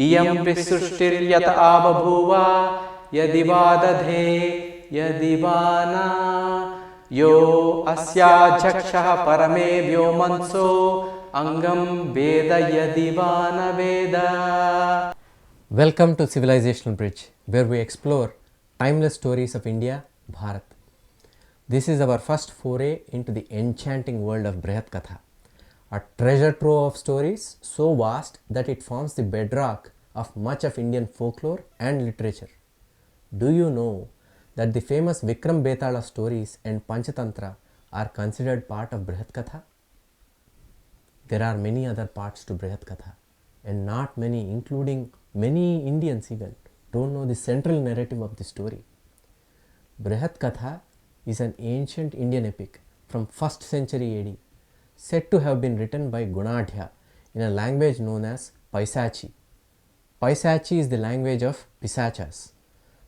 इयं विसृष्टिर्यत आबभूव यदि वा दधे यदि वा न यो अस्याध्यक्षः परमे व्योमन्सो अंगं वेद यदि वा न वेद. Welcome to Civilizational Bridge, where we explore timeless stories of India, Bharat. This is our first foray into the enchanting world of Brihat Katha, a treasure trove of stories so vast that it forms the bedrock of much of Indian folklore and literature. Do you know that the famous Vikram Betala stories and Panchatantra are considered part of Brihat Katha? There are many other parts to Brihat Katha, and not many, including many Indians even, don't know the central narrative of the story. Brihat Katha is an ancient Indian epic from 1st century AD, said to have been written by Gunadhya in a language known as Paisachi. Paisachi is the language of Pisachas.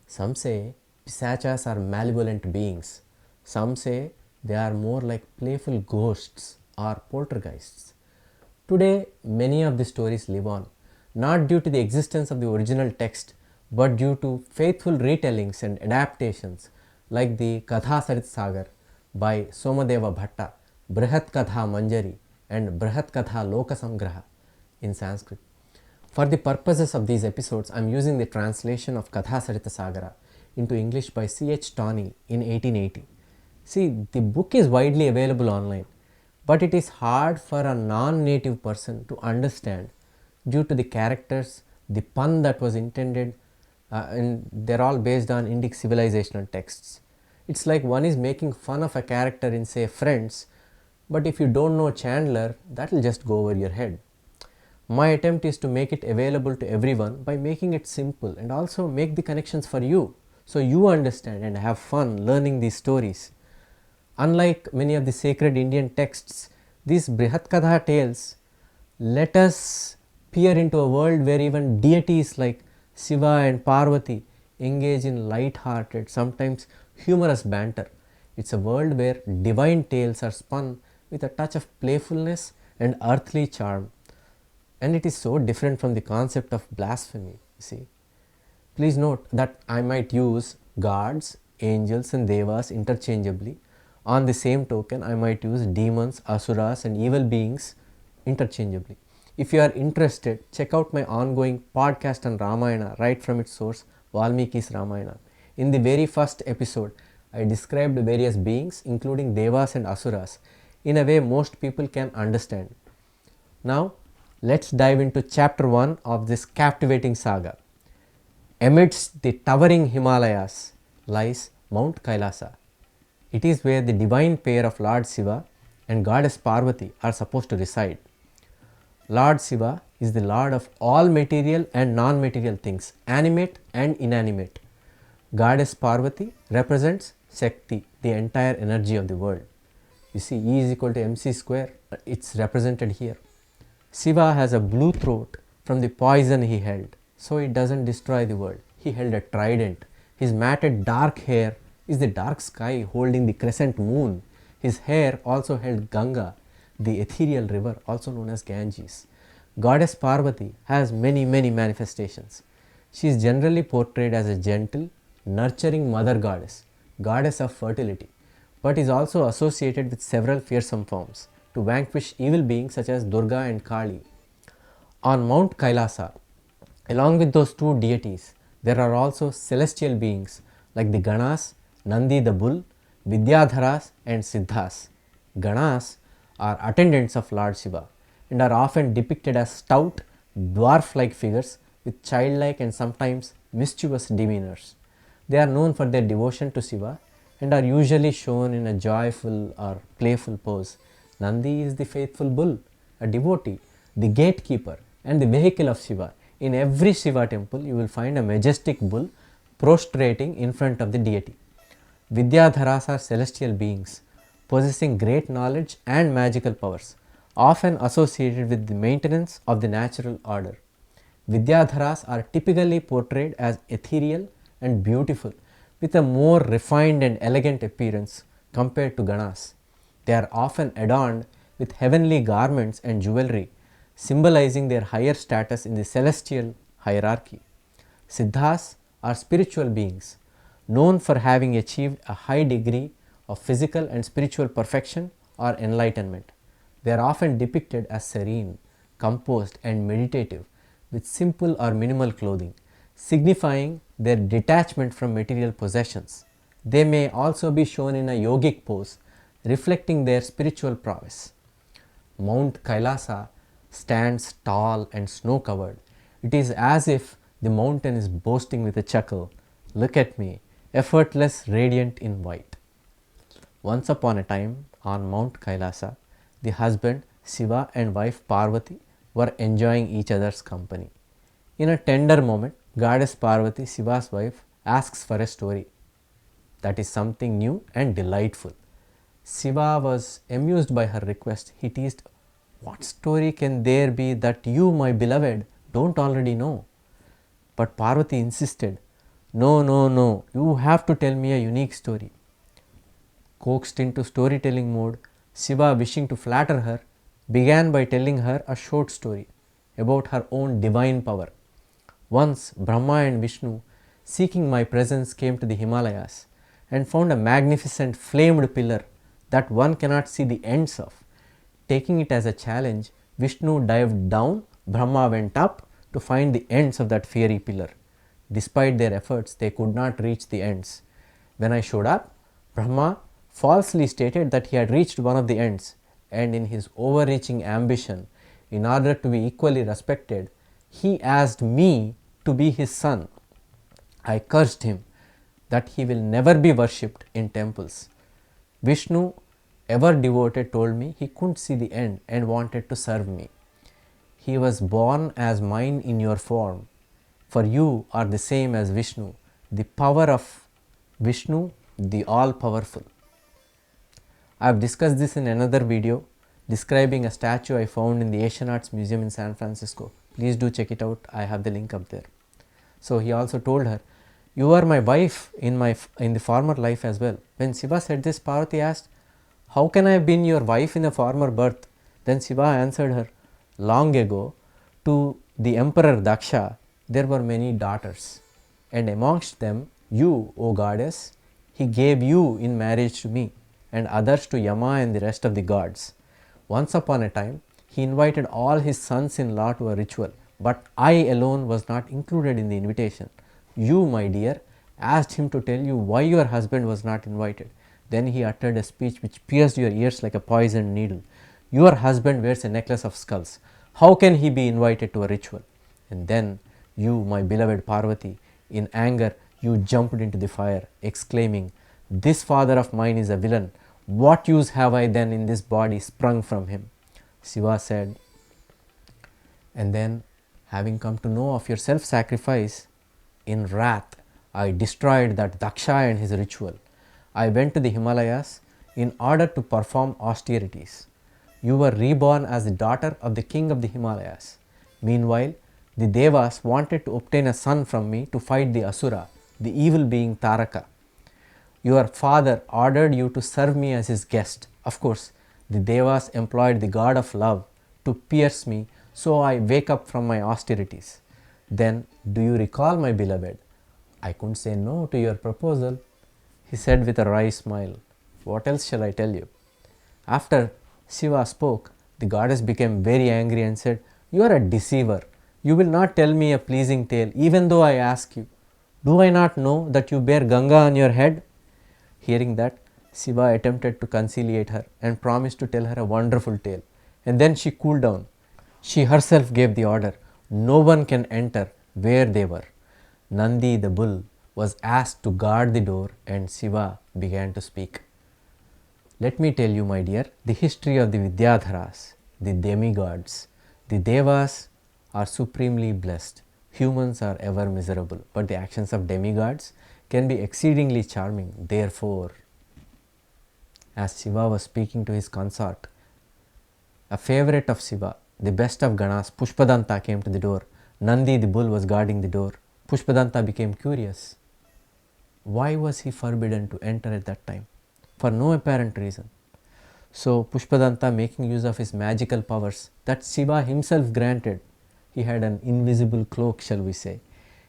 Some say Pisachas are malevolent beings. Some say they are more like playful ghosts or poltergeists. Today, many of the stories live on, not due to the existence of the original text, but due to faithful retellings and adaptations like the Katha Sarit Sagar by Somadeva Bhatta, Brihat Katha Manjari and Brihat Katha Lokasamgraha in Sanskrit. For the purposes of these episodes, I am using the translation of Katha Sarita Sagara into English by C.H. Tawney in 1880. See, the book is widely available online, but it is hard for a non-native person to understand due to the characters, the pun that was intended, and they're all based on Indic civilizational texts. It's like one is making fun of a character in, say, Friends, but if you don't know Chandler, that will just go over your head. My attempt is to make it available to everyone by making it simple and also make the connections for you, so you understand and have fun learning these stories. Unlike many of the sacred Indian texts, these Brihat Katha tales let us peer into a world where even deities like Shiva and Parvati engage in light-hearted, sometimes humorous banter. It's a world where divine tales are spun with a touch of playfulness and earthly charm. And it is so different from the concept of blasphemy, see. Please note that I might use gods, angels and devas interchangeably. On the same token, I might use demons, asuras and evil beings interchangeably. If you are interested, check out my ongoing podcast on Ramayana right from its source, Valmiki's Ramayana. In the very first episode, I described various beings including devas and asuras in a way most people can understand. Now, let's dive into chapter 1 of this captivating saga. Amidst the towering Himalayas lies Mount Kailasa. It is where the divine pair of Lord Shiva and Goddess Parvati are supposed to reside. Lord Shiva is the Lord of all material and non-material things, animate and inanimate. Goddess Parvati represents Shakti, the entire energy of the world. You see, E is equal to mc square, it's represented here. Shiva has a blue throat from the poison he held, so it doesn't destroy the world. He held a trident. His matted dark hair is the dark sky holding the crescent moon. His hair also held Ganga, the ethereal river also known as Ganges. Goddess Parvati has many manifestations. She is generally portrayed as a gentle, nurturing mother goddess, goddess of fertility, but is also associated with several fearsome forms to vanquish evil beings such as Durga and Kali. On Mount Kailasa, along with those two deities, there are also celestial beings like the Ganas, Nandi the bull, Vidyadharas and Siddhas. Ganas are attendants of Lord Shiva and are often depicted as stout, dwarf-like figures with childlike and sometimes mischievous demeanors. They are known for their devotion to Shiva and are usually shown in a joyful or playful pose. Nandi is the faithful bull, a devotee, the gatekeeper and the vehicle of Shiva. In every Shiva temple, you will find a majestic bull prostrating in front of the deity. Vidyadharas are celestial beings possessing great knowledge and magical powers, often associated with the maintenance of the natural order. Vidyadharas are typically portrayed as ethereal and beautiful with a more refined and elegant appearance compared to Ganas. They are often adorned with heavenly garments and jewelry, symbolizing their higher status in the celestial hierarchy. Siddhas are spiritual beings known for having achieved a high degree of physical and spiritual perfection or enlightenment. They are often depicted as serene, composed, and meditative with simple or minimal clothing, signifying their detachment from material possessions. They may also be shown in a yogic pose, reflecting their spiritual prowess. Mount Kailasa stands tall and snow covered. It is as if the mountain is boasting with a chuckle. Look at me, effortless, radiant in white. Once upon a time, on Mount Kailasa, the husband Shiva and wife Parvati were enjoying each other's company. In a tender moment, goddess Parvati, Shiva's wife, asks for a story. That is something new and delightful. Shiva was amused by her request. He teased, "What story can there be that you, my beloved, don't already know?" But Parvati insisted, "No, no, no, you have to tell me a unique story." Coaxed into storytelling mode, Shiva, wishing to flatter her, began by telling her a short story about her own divine power. Once Brahma and Vishnu, seeking my presence, came to the Himalayas and found a magnificent flamed pillar that one cannot see the ends of. Taking it as a challenge, Vishnu dived down, Brahma went up to find the ends of that fiery pillar. Despite their efforts, they could not reach the ends. When I showed up, Brahma falsely stated that he had reached one of the ends, and in his overreaching ambition, in order to be equally respected, he asked me to be his son. I cursed him that he will never be worshipped in temples. Vishnu, ever devoted, told me he couldn't see the end and wanted to serve me. He was born as mine in your form, for you are the same as Vishnu, the power of Vishnu, the all-powerful. I have discussed this in another video describing a statue I found in the Asian Arts Museum in San Francisco. Please do check it out. I have the link up there. So he also told her, "You are my wife in the former life as well." When Shiva said this, Parvati asked, "How can I have been your wife in a former birth?" Then Shiva answered her, "Long ago, to the Emperor Daksha, there were many daughters, and amongst them, you, O goddess, he gave you in marriage to me, and others to Yama and the rest of the gods. Once upon a time, he invited all his sons-in-law to a ritual, but I alone was not included in the invitation. You, my dear, asked him to tell you why your husband was not invited. Then he uttered a speech which pierced your ears like a poisoned needle. Your husband wears a necklace of skulls. How can he be invited to a ritual?" And then you, my beloved Parvati, in anger, you jumped into the fire, exclaiming, "This father of mine is a villain. What use have I then in this body sprung from him?" Shiva said, "And then, having come to know of your self-sacrifice, in wrath, I destroyed that Daksha and his ritual. I went to the Himalayas in order to perform austerities. You were reborn as the daughter of the king of the Himalayas. Meanwhile, the Devas wanted to obtain a son from me to fight the Asura, the evil being Taraka. Your father ordered you to serve me as his guest. Of course, the Devas employed the god of love to pierce me, so I wake up from my austerities. Then, do you recall, my beloved? I couldn't say no to your proposal," he said with a wry smile. "What else shall I tell you?" After Shiva spoke, the goddess became very angry and said, "You are a deceiver. You will not tell me a pleasing tale, even though I ask you. Do I not know that you bear Ganga on your head?" Hearing that, Shiva attempted to conciliate her and promised to tell her a wonderful tale. And then she cooled down. She herself gave the order, "No one can enter where they were." Nandi the bull was asked to guard the door, and Shiva began to speak. "Let me tell you, my dear, the history of the Vidyadharas, the demigods. The Devas are supremely blessed. Humans are ever miserable, but the actions of demigods can be exceedingly charming. Therefore," as Shiva was speaking to his consort, a favorite of Shiva, the best of Ganas, Pushpadanta, came to the door. Nandi the bull was guarding the door. Pushpadanta became curious. Why was he forbidden to enter at that time? For no apparent reason. So Pushpadanta, making use of his magical powers that Shiva himself granted, he had an invisible cloak, shall we say.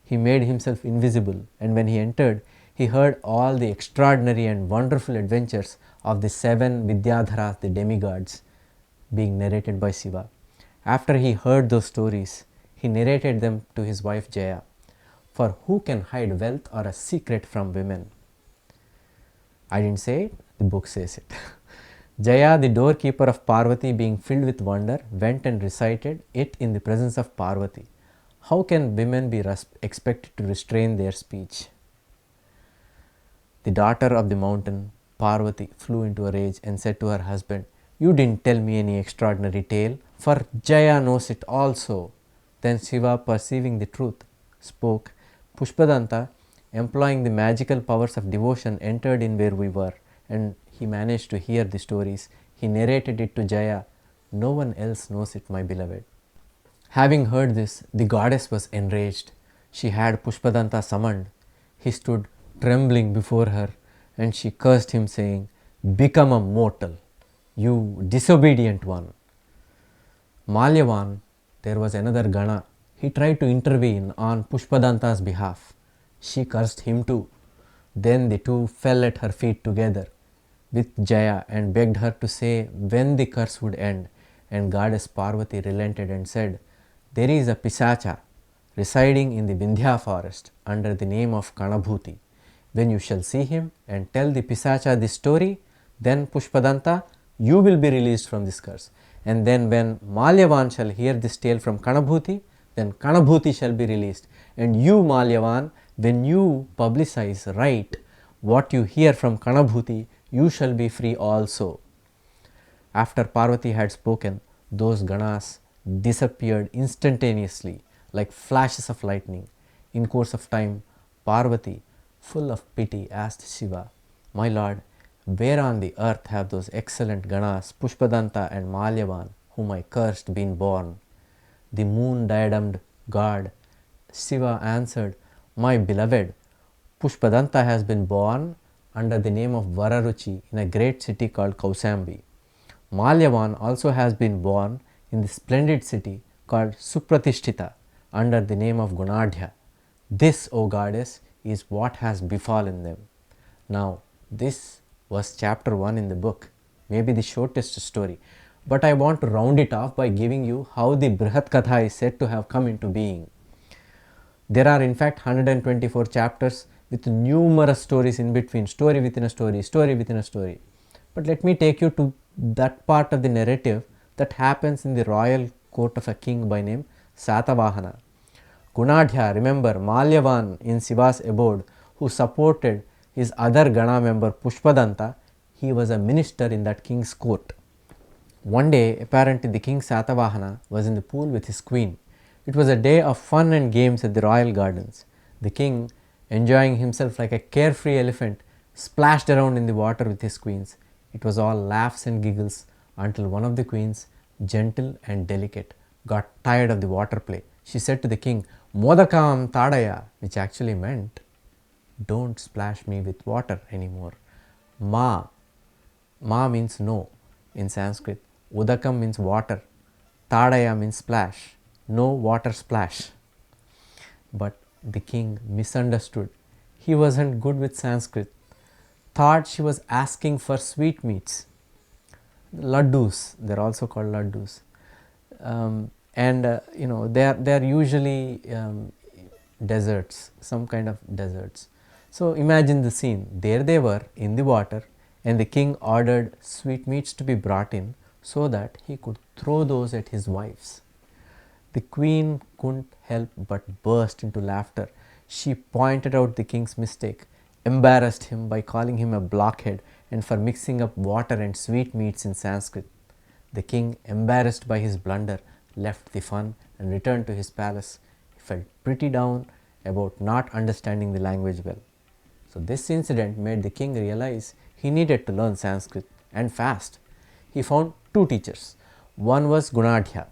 He made himself invisible, and when he entered, he heard all the extraordinary and wonderful adventures of the 7 Vidyadharas, the demigods, being narrated by Shiva. After he heard those stories, he narrated them to his wife Jaya. For who can hide wealth or a secret from women? I didn't say it, the book says it. Jaya, the doorkeeper of Parvati, being filled with wonder, went and recited it in the presence of Parvati. How can women be expected to restrain their speech? The daughter of the mountain, Parvati, flew into a rage and said to her husband, "You didn't tell me any extraordinary tale, for Jaya knows it also." Then Shiva, perceiving the truth, spoke. Pushpadanta, employing the magical powers of devotion, entered in where we were, and he managed to hear the stories. He narrated it to Jaya. "No one else knows it, my beloved." Having heard this, the goddess was enraged. She had Pushpadanta summoned. He stood trembling before her, and she cursed him, saying, "Become a mortal, you disobedient one." Malyavan, there was another Gana. He tried to intervene on Pushpadanta's behalf. She cursed him too. Then the two fell at her feet together with Jaya and begged her to say when the curse would end. And goddess Parvati relented and said, "There is a Pisacha residing in the Vindhya forest under the name of Kanabhuti. When you shall see him and tell the Pisacha this story, then Pushpadanta, you will be released from this curse. And then when Malyavan shall hear this tale from Kanabhuti, then Kanabhuti shall be released. And you, Malyavan, when you publicize, write what you hear from Kanabhuti, you shall be free also." After Parvati had spoken, those Ganas disappeared instantaneously like flashes of lightning. In course of time, Parvati, full of pity, asked Shiva, "My lord, where on the earth have those excellent Ganas, Pushpadanta and Malyavan, whom I cursed, been born?" The moon-diademed god Shiva answered, "My beloved, Pushpadanta has been born under the name of Vararuchi in a great city called Kausambi. Malyavan also has been born in the splendid city called Supratishthita under the name of Gunadhya. This, O goddess, is what has befallen them." Now, this was chapter 1 in the book, maybe the shortest story, but I want to round it off by giving you how the Brihat Katha is said to have come into being. There are in fact 124 chapters with numerous stories in between, story within a story, story within a story. But let me take you to that part of the narrative that happens in the royal court of a king by name Satavahana. Gunadhya, remember Malyavan in Shiva's abode, who supported his other Gana member Pushpadanta, he was a minister in that king's court. One day, apparently the king Satavahana was in the pool with his queen. It was a day of fun and games at the royal gardens. The king, enjoying himself like a carefree elephant, splashed around in the water with his queens. It was all laughs and giggles until one of the queens, gentle and delicate, got tired of the water play. She said to the king, "Modakam tadaya," which actually meant, "Don't splash me with water anymore." Ma means no in Sanskrit. Udakam means water. Tadaya means splash. No water splash. But the king misunderstood. He wasn't good with Sanskrit. Thought she was asking for sweetmeats. Laddus, they're also called laddus. They are usually desserts, some kind of desserts. So imagine the scene. There they were in the water, and the king ordered sweetmeats to be brought in so that he could throw those at his wives. The queen couldn't help but burst into laughter. She pointed out the king's mistake, embarrassed him by calling him a blockhead and for mixing up water and sweetmeats in Sanskrit. The king, embarrassed by his blunder, left the fun and returned to his palace. He felt pretty down about not understanding the language well. So this incident made the king realize he needed to learn Sanskrit, and fast. He found two teachers. One was Gunadhya,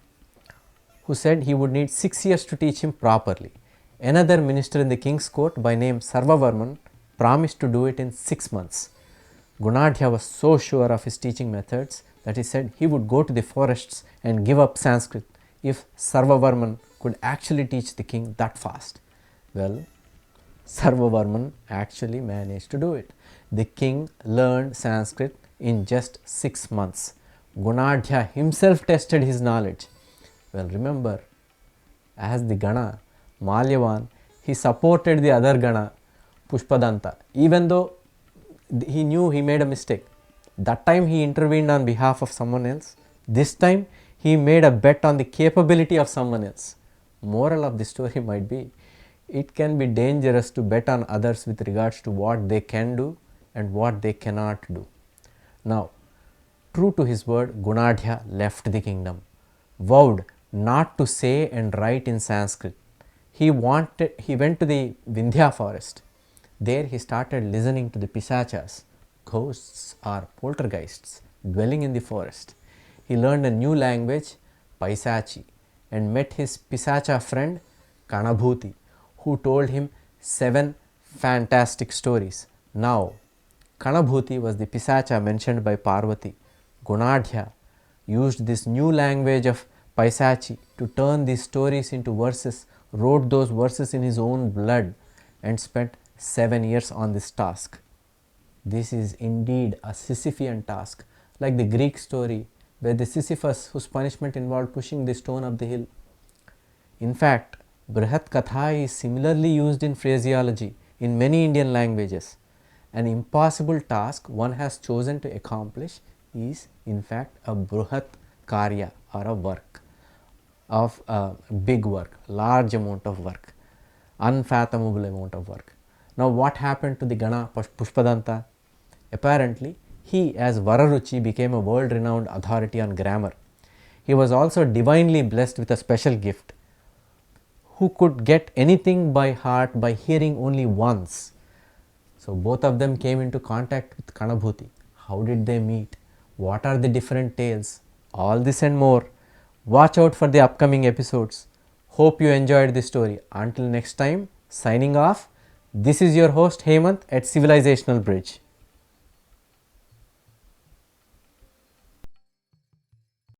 who said he would need 6 years to teach him properly. Another minister in the king's court by name Sarvavarman promised to do it in 6 months. Gunadhya was so sure of his teaching methods that he said he would go to the forests and give up Sanskrit if Sarvavarman could actually teach the king that fast? Well, Sarvavarman actually managed to do it. The king learned Sanskrit in just 6 months. Gunadhya himself tested his knowledge. Well, remember, as the Gana, Malyavan, he supported the other Gana, Pushpadanta, even though he knew he made a mistake. That time he intervened on behalf of someone else. This time he made a bet on the capability of someone else. Moral of the story might be, it can be dangerous to bet on others with regards to what they can do and what they cannot do. Now, true to his word, Gunadhya left the kingdom, vowed not to say and write in Sanskrit. He went to the Vindhya forest. There he started listening to the pisachas, ghosts or poltergeists dwelling in the forest. He learned a new language, Paisachi, and met his pisacha friend Kanabhuti, who told him 7 fantastic stories. Now, Kanabhuti was the pisacha mentioned by Parvathi. Gunadhya used this new language of Paisachi to turn these stories into verses, wrote those verses in his own blood, and spent 7 years on this task. This is indeed a Sisyphean task, like the Greek story where the Sisyphus, whose punishment involved pushing the stone up the hill. In fact, Brihat Katha is similarly used in phraseology in many Indian languages. An impossible task one has chosen to accomplish is in fact a Brihat Karya, or a work of a big work, large amount of work, unfathomable amount of work. Now what happened to the Gana Pushpadanta? Apparently, he as Vararuchi became a world renowned authority on grammar. He was also divinely blessed with a special gift, who could get anything by heart by hearing only once. So both of them came into contact with Kanabhuti. How did they meet? What are the different tales? All this and more. Watch out for the upcoming episodes. Hope you enjoyed this story. Until next time, signing off. This is your host Hemant at Civilizational Bridge.